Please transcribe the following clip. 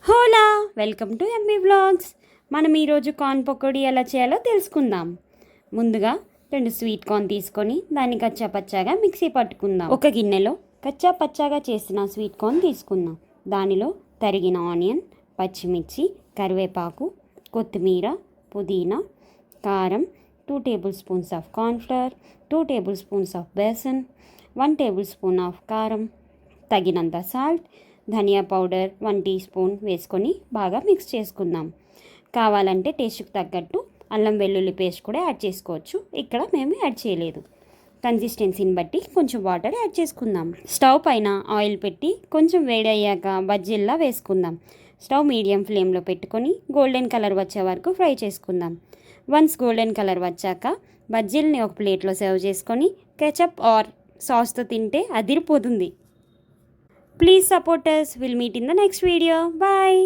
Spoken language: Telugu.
Hola, welcome to MB vlogs. మనం ఈరోజు కార్న్ పకోడీ ఎలా చేయాలో తెలుసుకుందాం. ముందుగా 2 స్వీట్ కార్న్ తీసుకొని దాన్ని కచ్చా పచ్చాగా మిక్సీ పట్టుకుందాం. ఒక గిన్నెలో కచ్చా పచ్చాగా చేసిన స్వీట్ కార్న్ తీసుకుందాం. దానిలో తరిగిన ఆనియన్, పచ్చిమిర్చి, కరివేపాకు, కొత్తిమీర, పుదీనా, కారం, 2 tablespoons of cornflour, 2 tablespoons of besan, 1 tablespoon of కారం, తగినంత సాల్ట్, ధనియా పౌడర్ 1 టీ స్పూన్ వేసుకొని బాగా మిక్స్ చేసుకుందాం. కావాలంటే టేస్ట్కి తగ్గట్టు అల్లం వెల్లుల్లి పేస్ట్ కూడా యాడ్ చేసుకోవచ్చు. ఇక్కడ మేము యాడ్ చేయలేదు. కన్సిస్టెన్సీని బట్టి కొంచెం వాటర్ యాడ్ చేసుకుందాం. స్టవ్ పైన ఆయిల్ పెట్టి కొంచెం వేడయ్యాక బజ్జీల్లా వేసుకుందాం. స్టవ్ మీడియం ఫ్లేమ్లో పెట్టుకొని గోల్డెన్ కలర్ వచ్చే వరకు ఫ్రై చేసుకుందాం. వన్స్ గోల్డెన్ కలర్ వచ్చాక బజ్జీల్ని ఒక ప్లేట్లో సర్వ్ చేసుకొని కెచప్ ఆర్ సాస్తో తింటే అదిరిపోతుంది. Please support us. We'll meet in the next video. Bye.